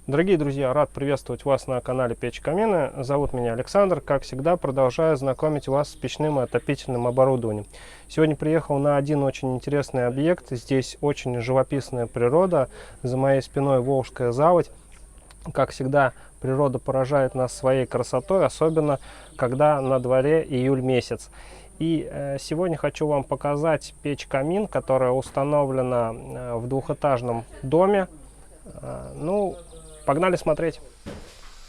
Дорогие друзья, рад приветствовать вас на канале Печь Камины. Зовут меня Александр. Как всегда, продолжаю знакомить вас с печным и отопительным оборудованием. Сегодня приехал на один очень интересный объект. Здесь очень живописная природа. За моей спиной Волжская заводь. Как всегда, природа поражает нас своей красотой, особенно когда на дворе июль месяц. И сегодня хочу вам показать печь-камин, которая установлена в двухэтажном доме. Погнали смотреть.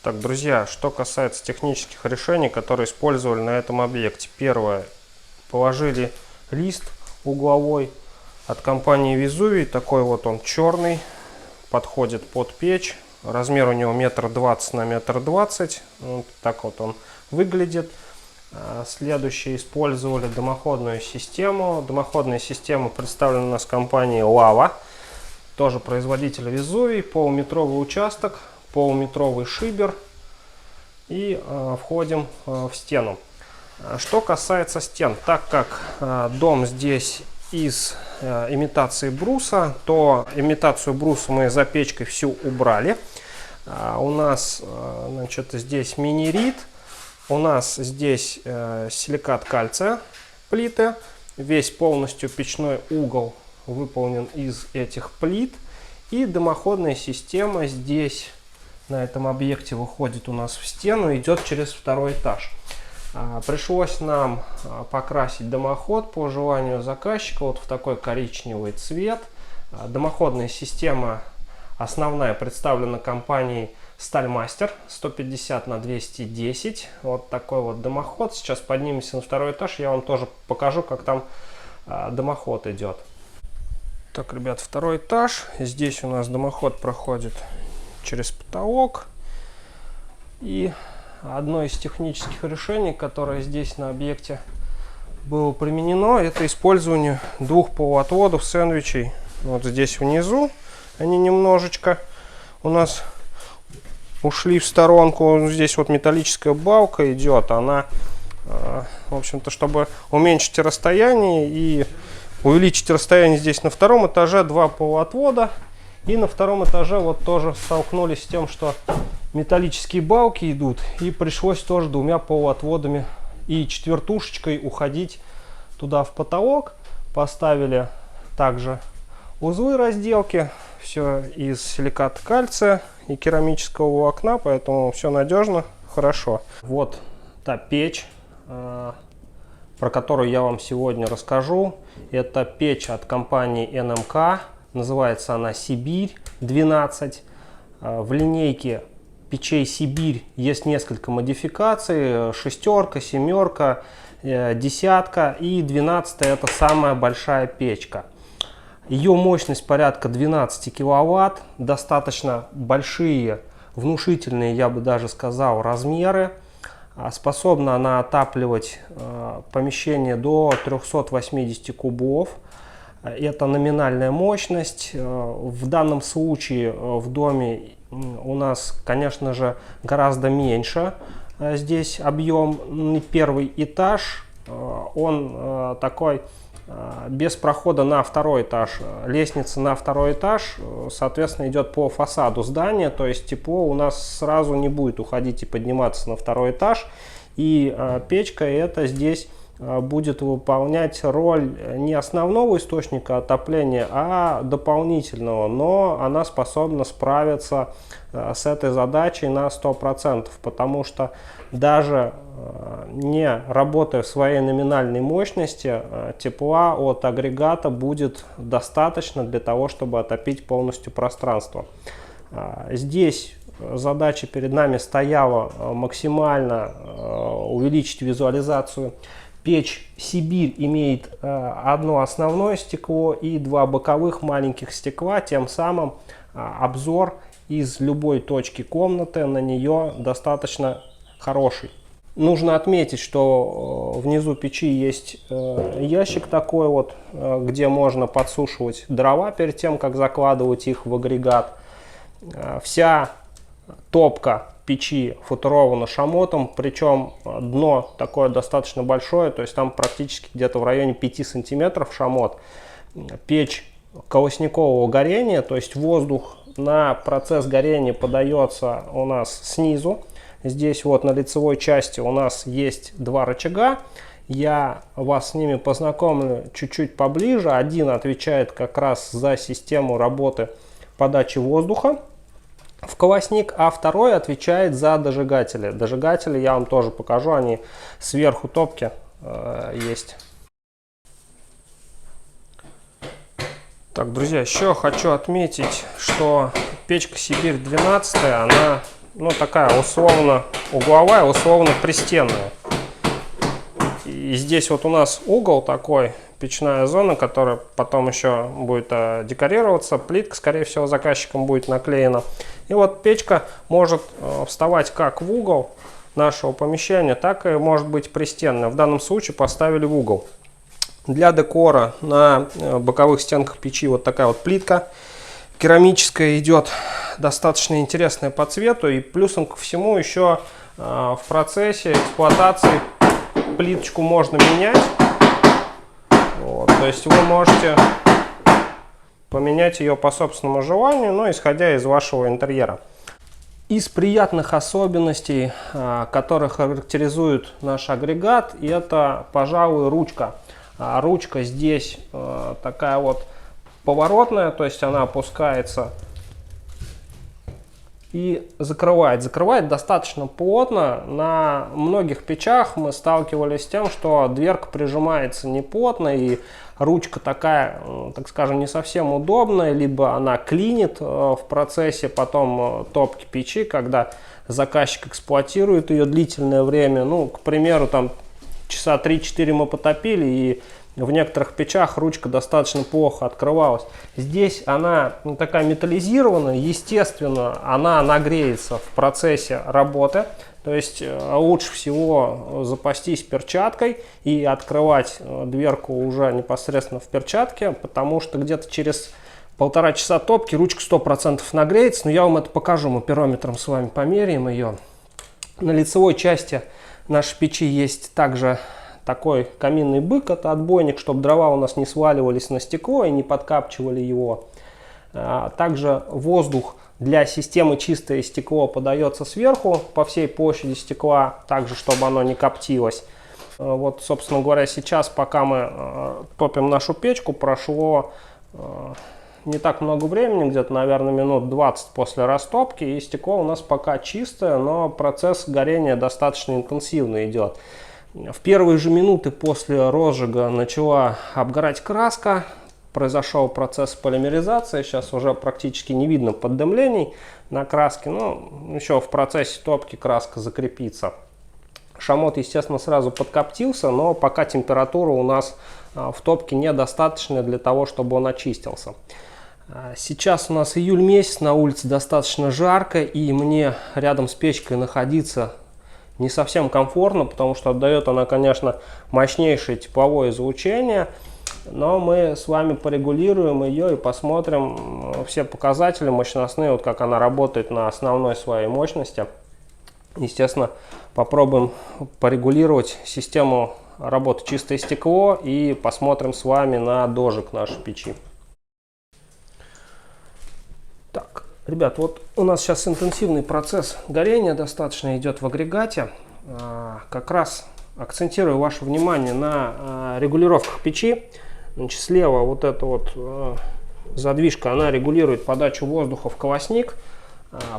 Так, друзья, что касается технических решений, которые использовали на этом объекте. Первое. Положили лист угловой от компании Везувий. Такой вот он черный. Подходит под печь. Размер у него 1,20 на 1,20 м. Вот так вот он выглядит. Следующее. Использовали дымоходную систему. Дымоходная система представлена у нас компанией Лава. Тоже производитель Везувий, полуметровый участок, полуметровый шибер. И входим в стену. Что касается стен, так как дом здесь из имитации бруса, то имитацию бруса мы за печкой всю убрали. У нас, значит, здесь минерит, у нас здесь силикат кальция плиты, весь полностью печной угол выполнен из этих плит. И дымоходная система здесь на этом объекте выходит у нас в стену, идет через второй этаж. Пришлось нам покрасить дымоход по желанию заказчика вот в такой коричневый цвет. Дымоходная система основная представлена компанией Стальмастер 150 на 210. Вот такой вот дымоход. Сейчас поднимемся на второй этаж, я вам тоже покажу, как там дымоход идет. Так, ребят, второй этаж. Здесь у нас дымоход проходит через потолок. И одно из технических решений, которое здесь на объекте было применено, это использование двух полуотводов сэндвичей. Вот здесь внизу они немножечко у нас ушли в сторонку. Здесь вот металлическая балка идет. Она, в общем-то, чтобы уменьшить расстояние и увеличить расстояние, здесь на втором этаже два полуотвода. И на втором этаже вот тоже столкнулись с тем, что металлические балки идут. И пришлось тоже двумя полуотводами и четвертушечкой уходить туда в потолок. Поставили также узлы разделки. Все из силиката кальция и керамического волокна. Поэтому все надежно, хорошо. Вот та печь, про которую я вам сегодня расскажу. Это печь от компании НМК. Называется она Сибирь 12. В линейке печей Сибирь есть несколько модификаций. Шестерка, семерка, десятка и 12 это самая большая печка. Ее мощность порядка 12 киловатт. Достаточно большие, внушительные, я бы даже сказал, размеры. Способна она отапливать помещение до 380 кубов. Это номинальная мощность. В данном случае в доме у нас, конечно же, гораздо меньше. Здесь объем. Первый этаж, он такой без прохода на второй этаж. Лестница на второй этаж, соответственно, идет по фасаду здания, то есть тепло у нас сразу не будет уходить и подниматься на второй этаж. И печка эта здесь будет выполнять роль не основного источника отопления, а дополнительного. Но она способна справиться с этой задачей на 100%, потому что даже не работая в своей номинальной мощности, тепла от агрегата будет достаточно для того, чтобы отопить полностью пространство. Здесь задача перед нами стояла максимально увеличить визуализацию. Печь Сибирь имеет одно основное стекло и два боковых маленьких стекла, тем самым обзор из любой точки комнаты на нее достаточно хороший. Нужно отметить, что внизу печи есть ящик такой вот, где можно подсушивать дрова перед тем, как закладывать их в агрегат. Вся топка печи футурована шамотом, причем дно такое достаточно большое, то есть там практически где-то в районе 5 сантиметров шамот. Печь колосникового горения, то есть воздух на процесс горения подается у нас снизу. Здесь вот на лицевой части у нас есть два рычага. Я вас с ними познакомлю чуть-чуть поближе. Один отвечает как раз за систему работы подачи воздуха в квасник, а второй отвечает за дожигатели. Дожигатели я вам тоже покажу, они сверху топки есть. Так, друзья, еще хочу отметить, что печка Сибирь 12, она, ну, такая условно угловая, условно пристенная. И здесь вот у нас угол такой, печная зона, которая потом еще будет декорироваться. Плитка, скорее всего, заказчиком будет наклеена. И вот печка может вставать как в угол нашего помещения, так и может быть пристенная. В данном случае поставили в угол. Для декора на боковых стенках печи вот такая вот плитка керамическая идет, достаточно интересная по цвету. И плюсом ко всему еще в процессе эксплуатации плиточку можно менять. Вот, то есть вы можете поменять ее по собственному желанию, но исходя из вашего интерьера. Из приятных особенностей, которые характеризуют наш агрегат, это, пожалуй, ручка. Ручка здесь такая вот поворотная, то есть она опускается и закрывает. Закрывает достаточно плотно. На многих печах мы сталкивались с тем, что дверка прижимается не плотно, и ручка такая, так скажем, не совсем удобная, либо она клинит в процессе потом топки печи, когда заказчик эксплуатирует ее длительное время. Ну, к примеру, там часа 3-4 мы потопили, и в некоторых печах ручка достаточно плохо открывалась. Здесь она такая металлизированная, естественно, она нагреется в процессе работы. То есть лучше всего запастись перчаткой и открывать дверку уже непосредственно в перчатке, потому что где-то через 1,5 часа топки ручка 100% нагреется. Но я вам это покажу, мы пирометром с вами померяем ее. На лицевой части нашей печи есть также такой каминный бык, это отбойник, чтобы дрова у нас не сваливались на стекло и не подкапчивали его. Также воздух для системы чистое стекло подается сверху по всей площади стекла, также чтобы оно не коптилось. Вот, собственно говоря, сейчас, пока мы топим нашу печку, прошло не так много времени, где-то, наверное, минут 20 после растопки, и стекло у нас пока чистое, но процесс горения достаточно интенсивно идет. В первые же минуты после розжига начала обгорать краска, произошел процесс полимеризации, сейчас уже практически не видно поддымлений на краске, но еще в процессе топки краска закрепится. Шамот, естественно, сразу подкоптился, но пока температура у нас в топке недостаточная для того, чтобы он очистился. Сейчас у нас июль месяц, на улице достаточно жарко, и мне рядом с печкой находиться не совсем комфортно, потому что отдает она, конечно, мощнейшее тепловое излучение, но мы с вами порегулируем ее и посмотрим все показатели мощностные, вот как она работает на основной своей мощности. Естественно, попробуем порегулировать систему работы чистое стекло и посмотрим с вами на дожиг нашей печи. Так, ребят, вот у нас сейчас интенсивный процесс горения достаточно идет в агрегате. Как раз акцентирую ваше внимание на регулировках печи. Значит, слева вот эта вот задвижка, она регулирует подачу воздуха в квасник.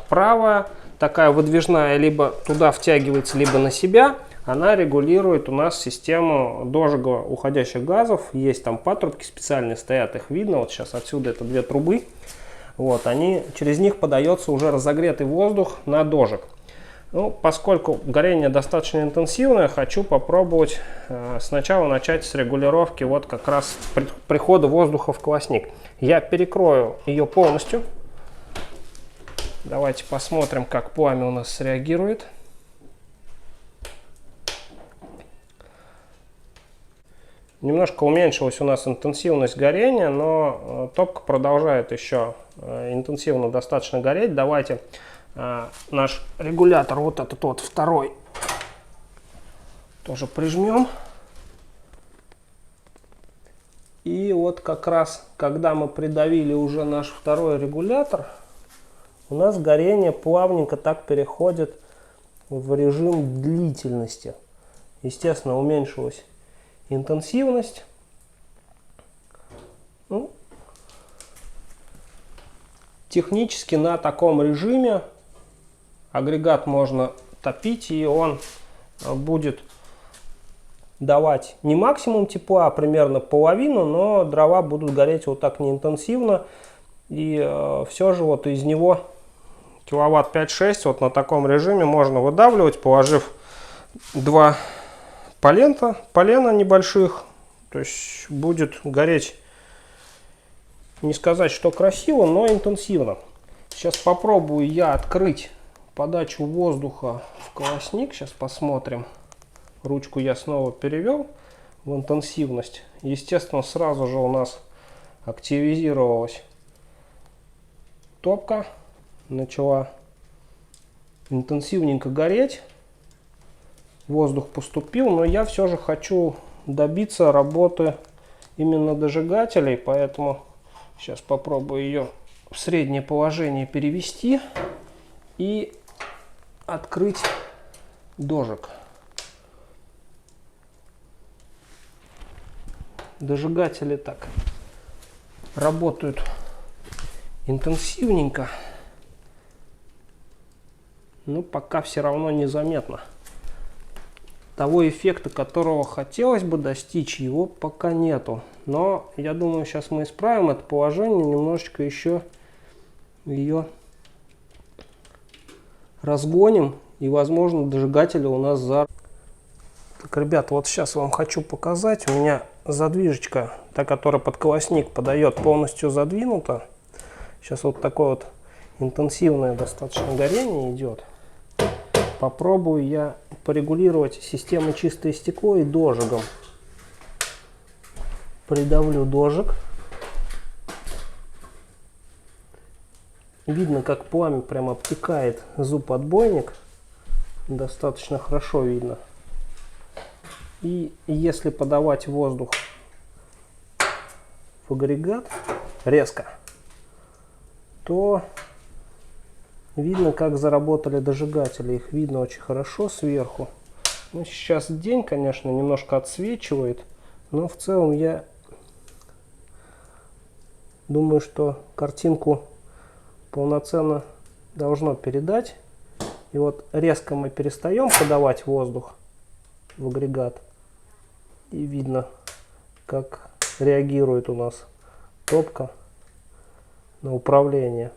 Правая, такая выдвижная, либо туда втягивается, либо на себя. Она регулирует у нас систему дожига уходящих газов. Есть там патрубки специальные стоят, их видно. Вот сейчас отсюда это две трубы. Вот, через них подается уже разогретый воздух на дожиг. Ну, поскольку горение достаточно интенсивное, хочу попробовать сначала начать с регулировки вот как раз прихода воздуха в квасник. Я перекрою ее полностью. Давайте посмотрим, как пламя у нас среагирует. Немножко уменьшилась у нас интенсивность горения, но топка продолжает еще интенсивно достаточно гореть. Давайте наш регулятор, вот этот вот второй, тоже прижмем. И вот как раз, когда мы придавили уже наш второй регулятор, у нас горение плавненько так переходит в режим длительности. Естественно, уменьшилась интенсивность. Ну, технически на таком режиме агрегат можно топить, и он будет давать не максимум тепла, а примерно половину, но дрова будут гореть вот так неинтенсивно. И все же вот из него киловатт 5-6 вот на таком режиме можно выдавливать, положив 2 полена небольших. То есть будет гореть, не сказать, что красиво, но интенсивно. Сейчас попробую я открыть подачу воздуха в колосник. Сейчас посмотрим. Ручку я снова перевел в интенсивность. Естественно, сразу же у нас активизировалась топка. Начала интенсивненько гореть. Воздух поступил, но я все же хочу добиться работы именно дожигателей, поэтому сейчас попробую ее в среднее положение перевести и открыть дожиг. Дожигатели так работают интенсивненько, но пока все равно незаметно. Того эффекта, которого хотелось бы достичь, его пока нету. Но я думаю, сейчас мы исправим это положение, немножечко еще ее разгоним, и, возможно, дожигатели у нас за... Так, ребят, вот сейчас вам хочу показать. У меня задвижечка, та, которая под колосник подает, полностью задвинута. Сейчас вот такое вот интенсивное достаточно горение идет. Попробую я порегулировать систему чистое стекло и дожигом. Придавлю дожиг. Видно, как пламя прямо обтекает зуб отбойник. Достаточно хорошо видно. И если подавать воздух в агрегат резко, то видно, как заработали дожигатели. Их видно очень хорошо сверху. Ну, сейчас день, конечно, немножко отсвечивает, но в целом я думаю, что картинку полноценно должно передать. И вот резко мы перестаем подавать воздух в агрегат. И видно, как реагирует у нас топка на управление.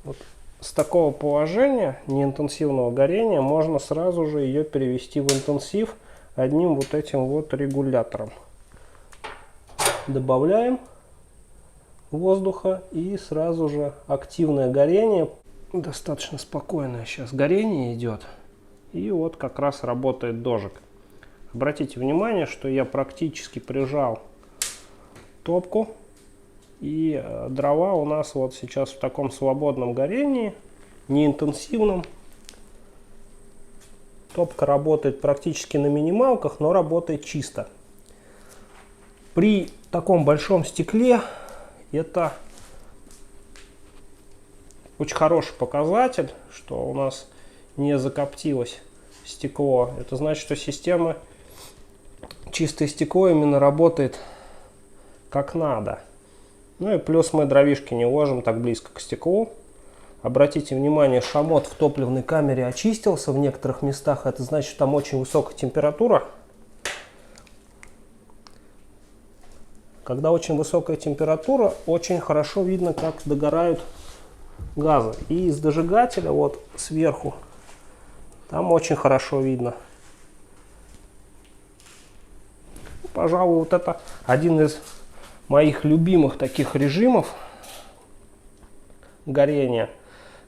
Вот с такого положения неинтенсивного горения можно сразу же ее перевести в интенсив одним вот этим вот регулятором. Добавляем воздуха и сразу же активное горение. Достаточно спокойное сейчас горение идет. И вот как раз работает дожиг. Обратите внимание, что я практически прижал топку. И дрова у нас вот сейчас в таком свободном горении, не интенсивном. Топка работает практически на минималках, но работает чисто. При таком большом стекле это очень хороший показатель, что у нас не закоптилось стекло. Это значит, что система чистое стекло именно работает как надо. Ну и плюс мы дровишки не ложим так близко к стеклу. Обратите внимание, шамот в топливной камере очистился в некоторых местах. Это значит, что там очень высокая температура. Когда очень высокая температура, очень хорошо видно, как догорают газы. И из дожигателя вот сверху, там очень хорошо видно. Пожалуй, вот это один из моих любимых таких режимов горения,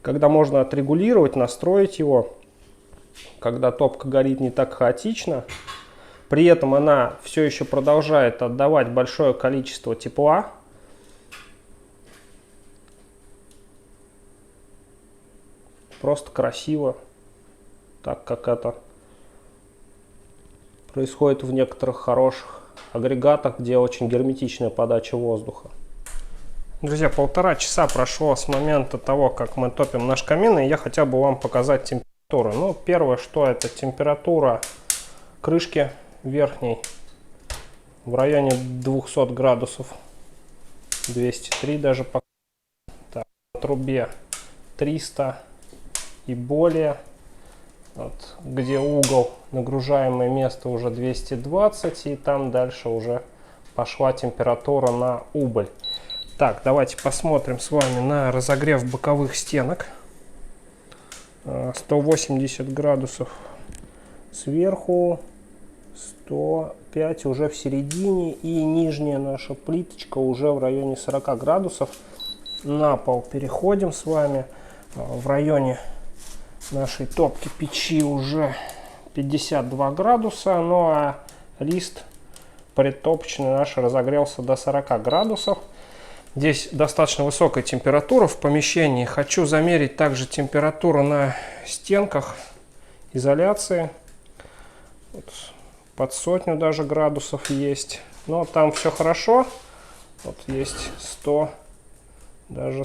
когда можно отрегулировать, настроить его, когда топка горит не так хаотично, при этом она все еще продолжает отдавать большое количество тепла. Просто красиво, так как это происходит в некоторых хороших агрегатах, где очень герметичная подача воздуха. Друзья, 1,5 часа прошло с момента того, как мы топим наш камин, и я хотел бы вам показать температуру. Ну, первое, что это температура крышки верхней в районе 200 градусов, 203 даже по трубе 300 и более. Вот, где угол, нагружаемое место уже 220, и там дальше уже пошла температура на убыль. Так, давайте посмотрим с вами на разогрев боковых стенок. 180 градусов сверху, 105 уже в середине, и нижняя наша плиточка уже в районе 40 градусов. На пол переходим с вами. В районе нашей топки печи уже 52 градуса, ну а лист предтопочный наш разогрелся до 40 градусов. Здесь достаточно высокая температура в помещении. Хочу замерить также температуру на стенках изоляции. Вот, под 100 даже градусов есть. Но там все хорошо. Вот есть 100, даже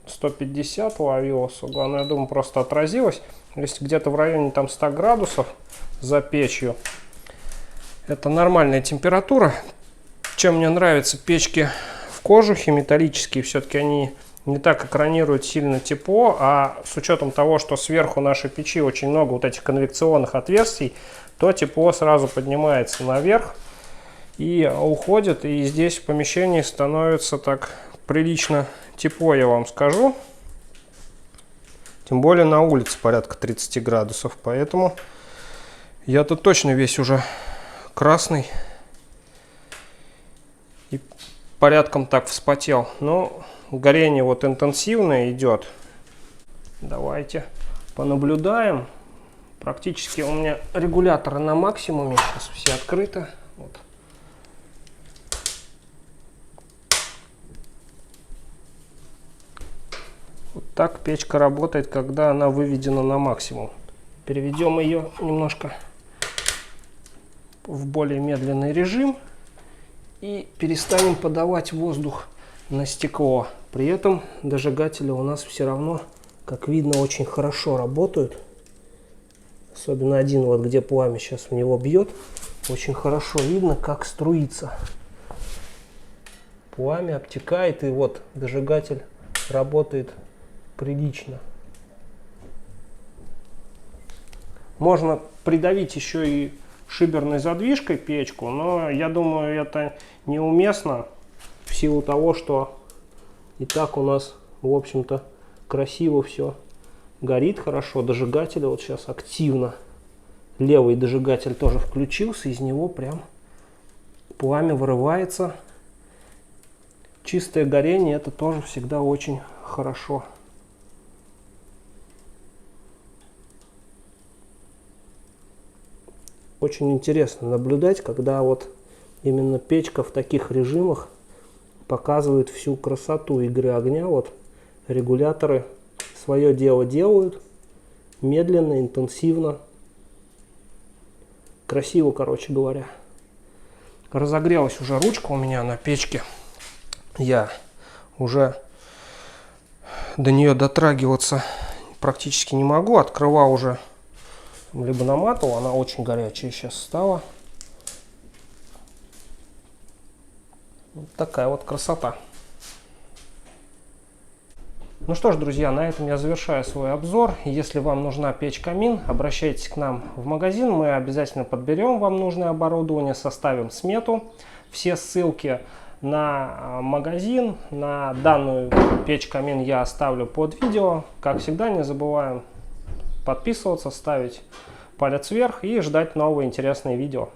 150 ловилось. Главное, я думаю, просто отразилось. Если где-то в районе там 100 градусов за печью, это нормальная температура. Чем мне нравятся печки в кожухе металлические, все-таки они не так экранируют сильно тепло, а с учетом того, что сверху нашей печи очень много вот этих конвекционных отверстий, то тепло сразу поднимается наверх и уходит, и здесь в помещении становится так прилично тепло, я вам скажу. Тем более на улице порядка 30 градусов, поэтому я тут точно весь уже красный и порядком так вспотел. Но горение вот интенсивное идет. Давайте понаблюдаем. Практически у меня регуляторы на максимуме. Сейчас все открыты. Вот. Вот так печка работает, когда она выведена на максимум. Переведем ее немножко в более медленный режим и перестанем подавать воздух на стекло. При этом дожигатели у нас все равно, как видно, очень хорошо работают. Особенно один, вот где пламя сейчас в него бьет, очень хорошо видно, как струится. Пламя обтекает, и вот дожигатель работает прилично. Можно придавить еще и шиберной задвижкой печку, но я думаю, это неуместно в силу того, что и так у нас, в общем-то, красиво все горит хорошо. Дожигатель вот сейчас активно, левый дожигатель тоже включился, из него прям пламя вырывается. Чистое горение — это тоже всегда очень хорошо. Очень интересно наблюдать, когда вот именно печка в таких режимах показывает всю красоту игры огня. Вот регуляторы свое дело делают, медленно, интенсивно, красиво, короче говоря. Разогрелась уже ручка у меня на печке. Я уже до нее дотрагиваться практически не могу. Открывал уже, либо наматывал, она очень горячая сейчас стала. Вот такая вот красота. Ну что ж, друзья, на этом я завершаю свой обзор. Если вам нужна печь-камин, обращайтесь к нам в магазин. Мы обязательно подберем вам нужное оборудование, составим смету. Все ссылки на магазин, на данную печь-камин я оставлю под видео. Как всегда, не забываем подписываться, ставить палец вверх и ждать новые интересные видео.